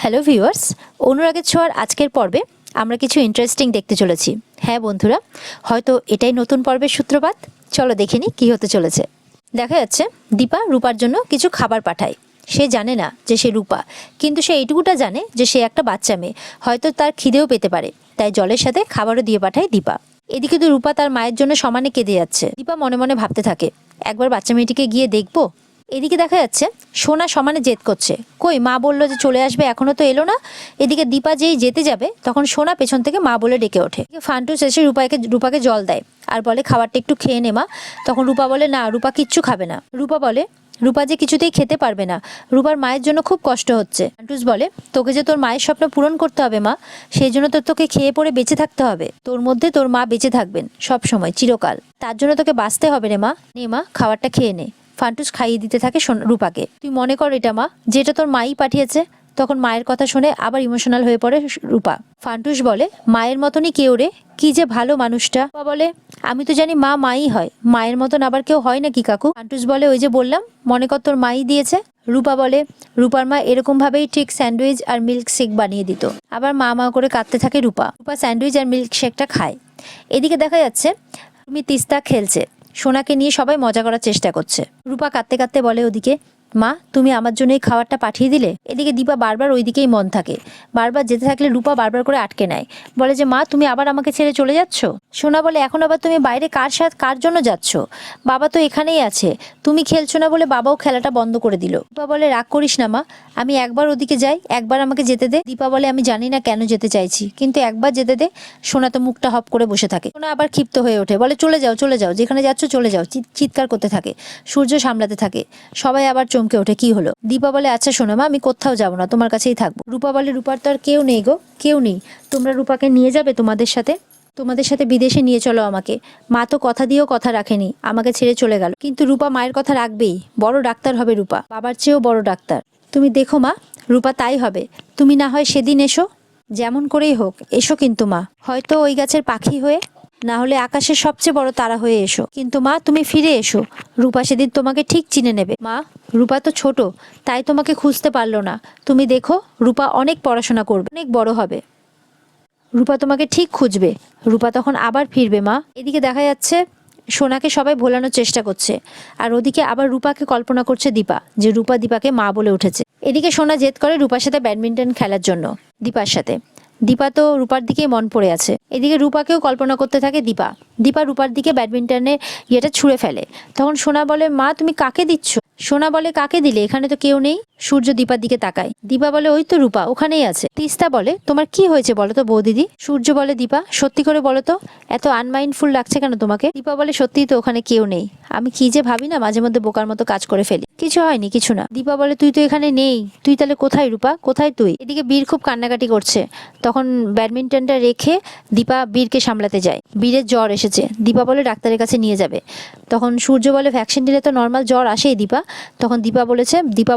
Hello viewers, অনুরাগের ছোঁয়ার আজকের পর্বে আমরা কিছু ইন্টারেস্টিং দেখতে চলেছি। হ্যাঁ বন্ধুরা, হয়তো এটাই নতুন পর্বের সূত্রপাত। চলো দেখে নিই কী হতে চলেছে। দেখা যাচ্ছে দীপা রূপার জন্য কিছু খাবার পাঠায়। সে জানে না যে সে রূপা, কিন্তু সে এইটুকুটা জানে যে সে একটা বাচ্চা মেয়ে, হয়তো তার খিদেও পেতে পারে, তাই জলের সাথে খাবারও দিয়ে পাঠায় দীপা। এদিকে তো রূপা তার মায়ের জন্য সমানে কেঁদে যাচ্ছে। দীপা মনে মনে ভাবতে থাকে, একবার বাচ্চা মেয়েটিকে গিয়ে দেখবো। এদিকে দেখা যাচ্ছে সোনা সমানে জেদ করছে, কই মা বললো যে চলে আসবে, এখনো তো এলো না। এদিকে দীপা যেই যেতে যাবে তখন সোনা পেছন থেকে মা বলে ডেকে ওঠে। ফান্টুস এসে রূপাকে জল দেয় আর বলে খাবারটা একটু খেয়ে নে মা। তখন রূপা বলে না, রূপা কিচ্ছু খাবে না। রূপা বলে রূপা যে কিছুতেই খেতে পারবে না, রূপার মায়ের জন্য খুব কষ্ট হচ্ছে। ফান্টুস বলে তোকে যে তোর মায়ের স্বপ্ন পূরণ করতে হবে মা, সেই জন্য তোকে খেয়ে পড়ে বেঁচে থাকতে হবে। তোর মধ্যে তোর মা বেঁচে থাকবেন সব সময়, চিরকাল। তার জন্য তোকে বাঁচতে হবে রে মা। নে মা, খাবারটা খেয়ে নে। ফান্টুস খাইয়ে দিতে থাকে রূপাকে। তুই মনে কর এটা মা, যেটা তোর মাই পাঠিয়েছে। তখন মায়ের কথা শুনে আবার ইমোশনাল হয়ে পড়ে রূপা। ফান্টুস বলে মায়ের মতনই কেউ রে, কি যে ভালো মানুষটা। রূপা বলে আমি তো জানি মা মাই হয়, মায়ের মতন আবার কেউ হয় নাকি কাকু। ফান্টুস বলে ওই যে বললাম, মনে কর তোর মাই দিয়েছে। রূপা বলে রূপার মা এরকম ভাবেই ঠিক স্যান্ডউইচ আর মিল্ক শেক বানিয়ে দিত। আবার মা মা করে কাঁদতে থাকে রূপা। রূপা স্যান্ডউইচ আর মিল্ক শেকটা খায়। এদিকে দেখা যাচ্ছে তুমি তিস্তা খেলছে, সোনাকে নিয়ে সবাই মজা করার চেষ্টা করছে। রূপা কাঁদতে কাঁদতে বলে ওদিকে, মা তুমি আমার জন্য এই খাবারটা পাঠিয়ে দিলে। এদিকে দীপা বারবার ওইদিকেই মন থাকে। বারবার যেতে থাকলে রূপা বারবার করে আটকে নেয়, বলে যে মা তুমি আবার আমাকে ছেড়ে চলে যাচ্ছ। সোনা বলে এখন আবার তুমি বাইরে কার জন্য যাচ্ছ, বাবা তো এখানেই আছে। তুমি খেলছো না বলে বাবাও খেলাটা বন্ধ করে দিল। দীপা বলে রাগ করিস না মা, আমি একবার ওদিকে যাই, একবার আমাকে যেতে দে। দীপা বলে আমি জানি না কেন যেতে চাইছি, কিন্তু একবার যেতে দে। সোনা তো মুখটা হপ করে বসে থাকে। সোনা আবার ক্ষিপ্ত হয়ে ওঠে, বলে চলে যাও চলে যাও, যেখানে যাচ্ছ চলে যাও। চিৎকার করতে থাকে। সূর্য সামলাতে থাকে। সবাই আবার চমকে ওঠে, কি হলো। দীপা বলে আচ্ছা শোনো মা, আমি কোথাও যাবো না, তোমার কাছেই থাকবো। রূপা বলে রূপার তো আর কেউ নেই গো, কেউ নেই। তোমরা রূপাকে নিয়ে যাবে তোমাদের সাথে বিদেশে নিয়ে চলো আমাকে। মা তো কথা দিয়েও কথা রাখেনি, আমাকে ছেড়ে চলে গেল। কিন্তু রূপা মায়ের কথা রাখবেই, বড় ডাক্তার হবে রূপা, বাবার চেয়েও বড় ডাক্তার। তুমি দেখো মা, রূপা তাই হবে। তুমি না হয় সেদিন এসো, যেমন করেই হোক এসো কিন্তু মা। হয়তো ওই গাছের পাখি হয়ে, না হলে আকাশের সবচেয়ে বড় তারা হয়ে এসো, কিন্তু মা তুমি ফিরে এসো। রূপা সেদিন তোমাকে ঠিক চিনে নেবে মা। রূপা তো ছোট, তাই তোমাকে খুঁজতে পারলো না। তুমি দেখো রূপা অনেক পড়াশোনা করবে, অনেক বড় হবে, রূপা তোমাকে ঠিক খুঁজবে। রূপা তখন আবার ফিরবে মা। এদিকে দেখা যাচ্ছে সোনাকে সবাই ভোলানোর চেষ্টা করছে, আর ওদিকে আবার রূপাকে কল্পনা করছে দীপা, যে রূপা দীপাকে মা বলে উঠেছে। এদিকে সোনা জেদ করে রূপার সাথে ব্যাডমিন্টন খেলার জন্য দীপার সাথে। দীপা তো রূপার দিকেই মন পড়ে আছে। এদিকে রূপাকেও কল্পনা করতে থাকে দীপা রূপার দিকে ব্যাডমিন্টনের ইয়েটা ছুঁড়ে ফেলে। তখন সোনা বলে মা তুমি কাকে দিচ্ছ। সোনা বলে কাকে দিলে, এখানে তো কেউ নেই। সূর্য দীপার দিকে তাকায়। দীপা বলে ওই তো রূপা ওখানেই আছে। তিস্তা বলে তোমার কি হয়েছে বলো তো বৌদিদি। সূর্য বলে দীপা সত্যি করে বলো তো, এত আনমাইন্ডফুল লাগছে কেন তোমাকে। দীপা বলে সত্যিই তো ওখানে কেউ নেই, আমি কি যে ভাবি না, মাঝে মধ্যে বোকার মতো কাজ করে ফেলি। কিছু হয়নি, কিছু না। দীপা বলে তুই তো এখানে নেই, তুই তাহলে কোথায় রূপা, কোথায় তুই। এদিকে বীর খুব কান্নাকাটি করছে। তখন ব্যাডমিন্টনটা রেখে দীপা বীরকে সামলাতে যায়। বীরের জ্বর এসেছে, দীপা বলে ডাক্তারের কাছে নিয়ে যাবে। তখন সূর্য বলে ভ্যাকসিন দিলে তো নর্মাল জ্বর আসেই দীপা। তখন দীপা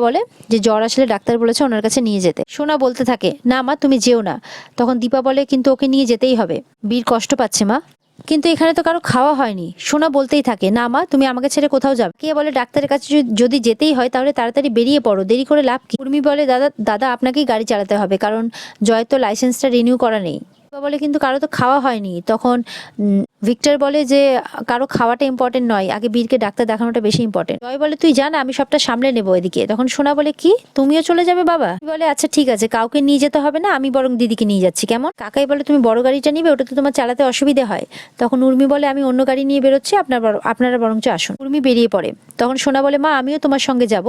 বলে যে জ্বর আসলে ডাক্তার বলেছে ওনার কাছে নিয়ে যেতে। সোনা বলতে থাকে না মা তুমি যেও না। তখন দীপা বলে কিন্তু ওকে নিয়ে যেতেই হবে, বীর কষ্ট পাচ্ছে মা। কিন্তু এখানে তো কারো খাওয়া হয়নি। সোনা বলতেই থাকে না মা তুমি আমাকে ছেড়ে কোথাও যাবে। কে বলে ডাক্তারের কাছে যদি যেতেই হয় তাহলে তাড়াতাড়ি বেরিয়ে পড়ো, দেরি করে লাভ কি। উর্মি বলে দাদা আপনাকেই গাড়ি চালাতে হবে, কারণ জয়ের তো লাইসেন্সটা রিনিউ করা নেই। বলে কিন্তু কারো তো খাওয়া হয়নি। তখন ভিক্টর বলে যে কারো খাওয়াটা ইম্পর্টেন্ট নয়, আগে বীরকে ডাক্তার দেখানোটা বেশি ইম্পর্টেন্ট। জয় বলে তুই জানা আমি সবটা সামলে নেবো এদিকে। তখন সোনা বলে কি তুমিও চলে যাবে বাবা। বলে আচ্ছা ঠিক আছে, কাউকে নিয়ে যেতে হবে না, আমি বরং দিদিকে নিয়ে যাচ্ছি কেমন। কাকাই বলে তুমি বড় গাড়িটা নিবে, ওটা তো তোমার চালাতে অসুবিধে হয়। তখন উর্মি বলে আমি অন্য গাড়ি নিয়ে বেরোচ্ছি, আপনারা বরঞ্চ আসুন। উর্মি বেরিয়ে পড়ে। তখন সোনা বলে মা আমিও তোমার সঙ্গে যাব।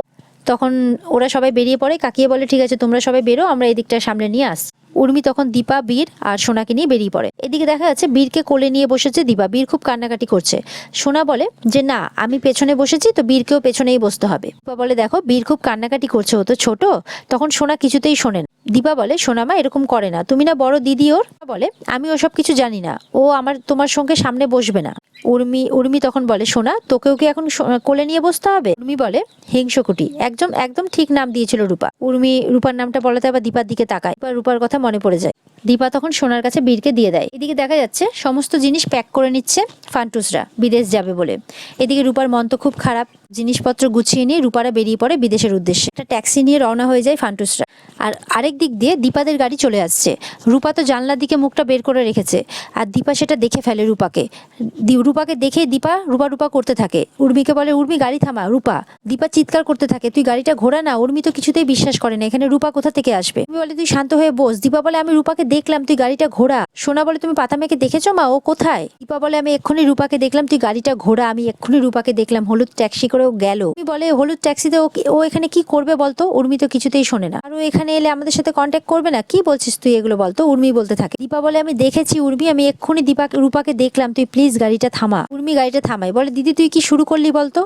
তখন ওরা সবাই বেরিয়ে পড়ে। কাকিয়ে বলে ঠিক আছে তোমরা সবাই বেরো, আমরা এদিকটা সামনে নিয়ে আসছি। উর্মি তখন দীপা বীর আর সোনাকে নিয়ে বেরিয়ে পড়ে। এদিকে দেখা যাচ্ছে বীরকে কোলে নিয়ে বসেছে দীপা। বীর খুব কান্নাকাটি করছে। সোনা বলে যে না আমি পেছনে বসেছি তো বীরকেও পেছনেই বসতে হবে। দীপা বলে দেখো বীর খুব কান্নাকাটি করছে, ও তো ছোট। তখন সোনা কিছুতেই শোনে না। দীপা বলে সোনা মা এরকম করে না, তুমি না বড় দিদি ওর। বলে আমি ওসব কিছু জানি না, ও তোমার সঙ্গে সামনে বসবে না। উর্মি তখন বলে সোনা তোকেও কি এখন কোলে নিয়ে বসতে হবে। উর্মি বলে হিংসকুটি, একদম ঠিক নাম দিয়েছিল রূপা। রূপার নামটা বলাতে আবার দীপার দিকে তাকায়। রূপার কথা মনে পড়ে যায়। দীপা তখন সোনার কাছে বীরকে দিয়ে দেয়। এদিকে দেখা যাচ্ছে সমস্ত জিনিস প্যাক করে নিচ্ছে ফান্টুসরা বিদেশ যাবে বলে। এদিকে রূপার মন তো খুব খারাপ। জিনিসপত্র গুছিয়ে নিয়ে রূপারা বেরিয়ে পড়ে বিদেশের উদ্দেশ্যে। একটা ট্যাক্সি নিয়ে রওনা হয়ে যায় ফান্টুসরা। আর আরেক আরেক দিক দিয়ে দীপাদের গাড়ি চলে আসছে। রূপা তো জানলার দিকে মুখটা বের করে রেখেছে, আর দীপা সেটা দেখে ফেলে রূপাকে। রূপাকে দেখে দীপা রূপা রূপা করতে থাকে। উর্মিকে বলে, উর্মি গাড়ি থামা। রূপা, দীপা চিৎকার করতে থাকে, তুই গাড়িটা ঘোরা না। উর্মি তো কিছুতেই বিশ্বাস করে না, এখানে রূপা কোথা থেকে আসবে। উর্মি বলে, তুই শান্ত হয়ে বস। দীপা বলে, আমি রূপাকে দেখলাম, তুই গাড়িটা ঘোরা। সোনা বলে, তুমি পাতা মেয়েকে দেখেছো মা, ও কোথায়? দীপা বলে, আমি এক্ষুনি রূপাকে দেখলাম, তুই গাড়িটা ঘোরা। আমি এক্ষুনি রূপাকে দেখলাম, হলুদ ট্যাক্সি করে ও গেল। উর্মি বলে, হলুদ ট্যাক্সিতে ও এখানে কি করবে বলতো? উর্মি তো কিছুতেই শোনে না। আর ও এখানে এলে আমাদের সাথে কন্ট্যাক্ট করবে না? কি বলছিস তুই এগুলো বলতো? উর্মি বলতে থাকে। দীপা বলে, আমি দেখেছি উর্মি, আমি এক্ষুনি রূপাকে দেখলাম, তুই প্লিজ গাড়িটা থামা। উর্মি গাড়িটা থামাই, বলে, দিদি তুই কি শুরু করলি বলতো?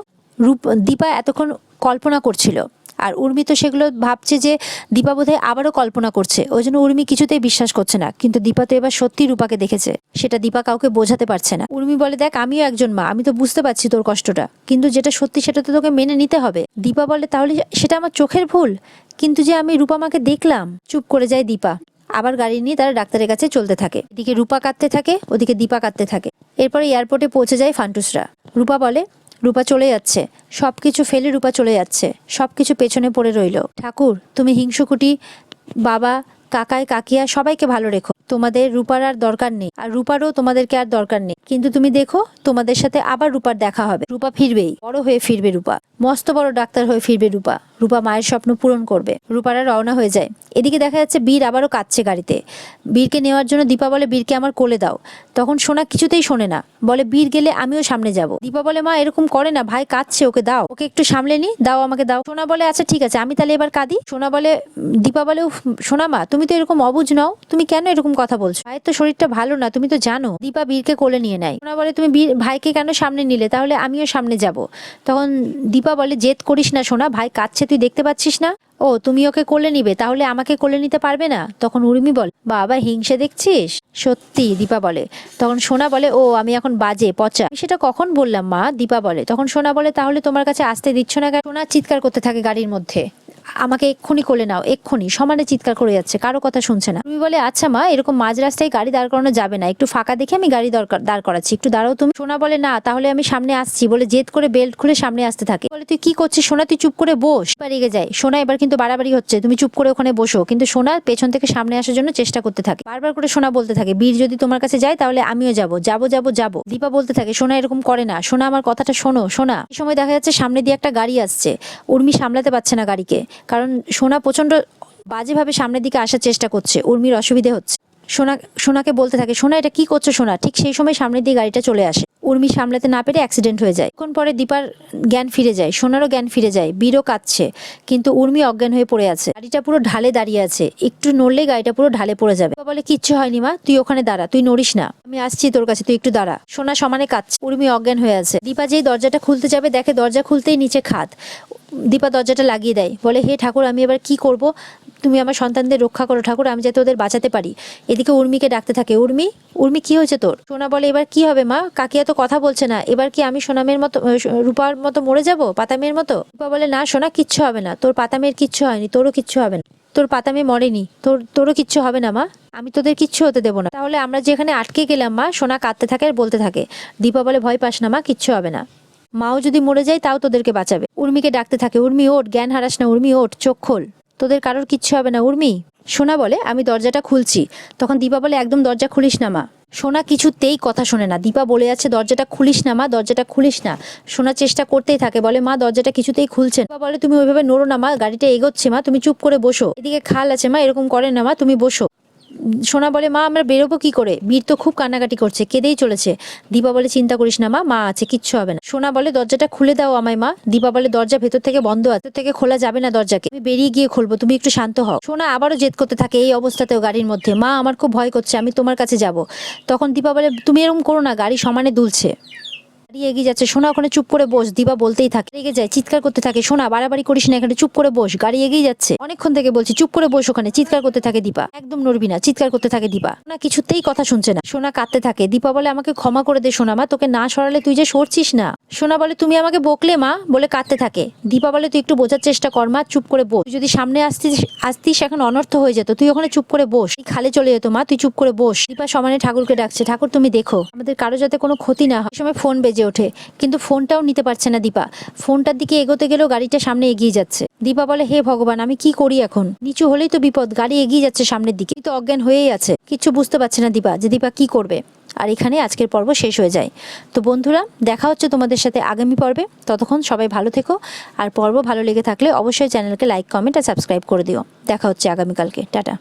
দীপা এতক্ষণ কল্পনা করছিল, আর উর্মি তো সেগুলো ভাবছে যে দীপা বোধহয় আবারও কল্পনা করছে, ওই জন্য উর্মি কিছুতেই বিশ্বাস করছে না। কিন্তু দীপা তো এবার সত্যি রূপাকে দেখেছে, সেটা দীপা কাউকে বোঝাতে পারছে না। উর্মি বলে, দেখ আমিও একজন মা, আমি তো বুঝতে পারছি তোর কষ্টটা, কিন্তু যেটা সত্যি সেটা তো তোকে মেনে নিতে হবে। দীপা বলে, তাহলে সেটা আমার চোখের ভুল, কিন্তু যে আমি রূপা মাকে দেখলাম। চুপ করে যায় দীপা। আবার গাড়ি নিয়ে তারা ডাক্তারের কাছে চলতে থাকে। এদিকে রূপা কাঁদতে থাকে, ওদিকে দীপা কাঁদতে থাকে। এরপরে এয়ারপোর্টে পৌঁছে যায় ফান্টুসরা। রূপা বলে, রূপা চলে যাচ্ছে, সবকিছু ফেলে রূপা চলে যাচ্ছে, সবকিছু পেছনে পড়ে রইল। ঠাকুর, তুমি হিংসুকুটি বাবা, কাকাই কাকিয়া সবাইকে ভালো রেখো। তোমাদের রূপার আর দরকার নেই, আর রূপারও তোমাদেরকে আর দরকার নেই। কিন্তু তুমি দেখো, তোমাদের সাথে আবার রূপার দেখা হবে। রূপা ফিরবেই, বড় হয়ে ফিরবে রূপা, মস্ত বড় ডাক্তার হয়ে ফিরবে রূপা। রূপা মায়ের স্বপ্ন পূরণ করবে। রূপারা রওনা হয়ে যায়। এদিকে দেখা যাচ্ছে বীর আবারও কাঁদছে গাড়িতে। বীরকে নেওয়ার জন্য দীপা বলে, বীরকে আমার কোলে দাও। তখন সোনা কিছুতেই শোনে না, বলে, বীর গেলে আমিও সামনে যাব। দীপা বলে, মা এরকম করে না, ভাই কাঁদছে, ওকে দাও, ওকে একটু সামলে নি, দাও আমাকে দাও। সোনা বলে, আচ্ছা ঠিক আছে, আমি তাহলে এবার কাঁদি। সোনা বলে, দীপা বলে, সোনা মা তুমি তো এরকম অবুঝ নাও, তুমি কেন এরকম কথা বলছো? ভাইয়ের তো শরীরটা ভালো না, তুমি তো জানো। দীপা বীরকে কোলে নিয়ে নেয়। সোনা বলে, তুমি ভাইকে কেন সামনে নিলে? তাহলে আমিও সামনে যাব। তখন দীপা বলে, জেদ করিস না সোনা, ভাই কাঁদছে, তুই দেখতে পাচ্ছিস না? ও তুমি ওকে কোলে নিবে, তাহলে আমাকে কোলে নিতে পারবে না? তখন উর্মি বলে, বাবা হিংসে দেখছিস? সত্যি, দীপা বলে। তখন সোনা বলে, ও আমি এখন বাজে পচা, সেটা কখন বললাম মা? দীপা বলে। তখন সোনা বলে, তাহলে তোমার কাছে আসতে দিচ্ছ না কেন? সোনা চিৎকার করতে থাকে গাড়ির মধ্যে, আমাকে এক্ষুনি কোলে নাও, এক্ষুনি। সমানে চিৎকার করে যাচ্ছে, কারো কথা শুনছে না। তুমি বলে, আচ্ছা মা, এরকম মাঝ রাস্তায় গাড়ি দাঁড় করানো যাবে না, একটু ফাঁকা দেখে আমি গাড়ি দাঁড় করাচ্ছি, একটু দাঁড়াও তুমি। সোনা বলে, না তাহলে আমি সামনে আসছি, বলে জেদ করে বেল্ট খুলে সামনে আসতে থাকে। বলে, তুই কি করছিস সোনা, তুই চুপ করে বস। এবার রেগে যায় সোনা, এবার কিন্তু বাড়াবাড়ি হচ্ছে, তুমি চুপ করে ওখানে বসো। কিন্তু সোনা পেছন থেকে সামনে আসার জন্য চেষ্টা করতে থাকে। বারবার করে সোনা বলতে থাকে, বীর যদি তোমার কাছে যায় তাহলে আমিও যাবো, যাবো যাবো যাবো। দীপা বলতে থাকে, সোনা এরকম করে না, সোনা আমার কথাটা শোনো। সোনা, এই সময় দেখা যাচ্ছে সামনে দিয়ে একটা গাড়ি আসছে। উর্মি সামলাতে পারছে না গাড়িকে, কারণ সোনা প্রচন্ড বাজেভাবে সামনের দিকে আসার চেষ্টা করছে, উর্মির অসুবিধে হচ্ছে। সোনাকে বলতে থাকে, সোনা এটা কি করছো সোনা? ঠিক সেই সময় সামনের দিকে গাড়িটা চলে আসে। উর্মি সামলাতে না পেরে অ্যাক্সিডেন্ট হয়ে যায়। কোন পরে দীপার জ্ঞান ফিরে যায়, সোনারও জ্ঞান ফিরে যায়, বীরও কাঁদছে, কিন্তু উর্মি অজ্ঞান হয়ে পড়ে আছে। গাড়িটা পুরো ঢালে দাঁড়িয়ে আছে, একটু নড়লেই গাড়িটা পুরো ঢালে পড়ে যাবে। বলে, কিচ্ছু হয়নি মা, তুই ওখানে দাঁড়া, তুই নড়িস না, আমি আসছি তোর কাছে, তুই একটু দাঁড়া। সোনা সমানে কাঁদছে, উর্মি অজ্ঞান হয়ে আছে। দীপা যেই দরজাটা খুলতে যাবে, দেখে দরজা খুলতেই নিচে খাদ। দীপা দরজাটা লাগিয়ে দেয়, বলে, হে ঠাকুর, আমি এবার কি করব? তুমি আমার সন্তানদের রক্ষা করো ঠাকুর, আমি যাতে ওদের বাঁচাতে পারি। এদিকে উর্মিকে ডাকতে থাকে, উর্মি, উর্মি কি হয়েছে তোর? সোনা বলে, এবার কি হবে মা? কাকিয়া তো কথা বলছে না, এবার কি আমি সোনামের মতো, রূপার মতো মরে যাবো, পাতামের মতো? রূপা বলে, না সোনা, কিচ্ছু হবে না, তোর পাতামের কিচ্ছু হয়নি, তোরও কিচ্ছু হবে না, তোর পাতামে মরেনি, তোরও কিচ্ছু হবে না মা, আমি তোদের কিচ্ছু হতে দেবো না। তাহলে আমরা যেখানে আটকে গেলাম মা? সোনা কাঁদতে থাকে আর বলতে থাকে। দীপা বলে, ভয় পাস না মা, কিচ্ছু হবে না, মাও যদি মরে যায় তাও তোদেরকে বাঁচাবে। উর্মিকে ডাকতে থাকে, উর্মি ওঠ, জ্ঞান হারাস না, উর্মি ওঠ, চোখ খোল, তোদের কারোর কিচ্ছু হবে না উর্মি। সোনা বলে, আমি দরজাটা খুলছি। তখন দীপা বলে, একদম দরজা খুলিস না মা। সোনা কিছুতেই কথা শোনে না, দীপা বলে যাচ্ছে, দরজাটা খুলিস না মা, দরজাটা খুলিস না। সোনা চেষ্টা করতেই থাকে, বলে, মা দরজাটা কিছুতেই খুলছে না। দীপা বলে, তুমি ওইভাবে নড়ো না মা, গাড়িটা এগোচ্ছে মা, তুমি চুপ করে বসো, এদিকে খাল আছে মা, এরকম করে না মা, তুমি বসো। সোনা বলে, মা আমরা বেরোবো কি করে? বীর তো খুব কান্নাকাটি করছে, কেঁদেই চলেছে। দীপা বলে, চিন্তা করিস না মা, মা আছে, কিচ্ছু হবে না। সোনা বলে, দরজাটা খুলে দাও আমায় মা। দীপা বলে, দরজা ভেতর থেকে বন্ধ আছে, ভেতর থেকে খোলা যাবে না দরজাকে, আমি বেরিয়ে গিয়ে খুলবো, তুমি একটু শান্ত হও। সোনা আবারও জেদ করতে থাকে এই অবস্থাতেও গাড়ির মধ্যে, মা আমার খুব ভয় করছে, আমি তোমার কাছে যাব। তখন দীপা বলে, তুমি এরকম করো না, গাড়ি সমানে দুলছে, গাড়ি এগিয়ে যাচ্ছে। সোনা ওখানে চুপ করে বস। দীপা বলতেই থাকে, রেগে যায়, চিৎকার করতে থাকে, সোনা বাড়াবাড়ি করিস না, এখানে চুপ করে বস, গাড়ি এগিয়ে যাচ্ছে, অনেকক্ষণ থেকে বলছি চুপ করে বস ওখানে। চিৎকার করতে থাকে দীপা, একদম নড়বি না, চিৎকার করতে থাকে দীপা। সোনা কিছুতেই কথা শুনছে না, সোনা কাঁদতে থাকে। দীপা বলে, আমাকে ক্ষমা করে দে সোনা মা, তোকে না সরালে তুই যে সরছিস না। সোনা বলে, তুমি আমাকে বকলে মা, বলে কাঁদতে থাকে। দীপা বলে, তুই একটু বোঝার চেষ্টা কর মা, চুপ করে বস, তুই যদি সামনে আসতিস এখন অনর্থ হয়ে যেত, তুই ওখানে চুপ করে বস, খালে চলে যেত মা, তুই চুপ করে বস। দীপা সমানে ঠাকুরকে ডাকছে, ঠাকুর তুমি দেখো আমাদের কারো যাতে কোনো ক্ষতি না হয়। সময় ফোন বেজে বেজে ওঠে, কিন্তু ফোনটাও নিতে পারছে না দীপা। ফোনটার দিকে এগোতে গেলেও গাড়িটা সামনে এগিয়ে যাচ্ছে। দীপা বলে, হে ভগবান, আমি কি করি এখন? নিচু হলেই তো বিপদ, গাড়ি এগিয়ে যাচ্ছে সামনের দিকে, তো অজ্ঞান হয়েই আছে। কিছু বুঝতে পারছে না দীপা যে দীপা কি করবে। আর এখানে আজকের পর্ব শেষ হয়ে যায়। তো বন্ধুরা, দেখা হচ্ছে তোমাদের সাথে আগামী পর্বে। ততক্ষণ সবাই ভালো থেকো। আর পর্ব ভালো লেগে থাকলে অবশ্যই চ্যানেলকে লাইক, কমেন্ট আর সাবস্ক্রাইব করে দিও। দেখা হচ্ছে আগামীকালকে। টাটা।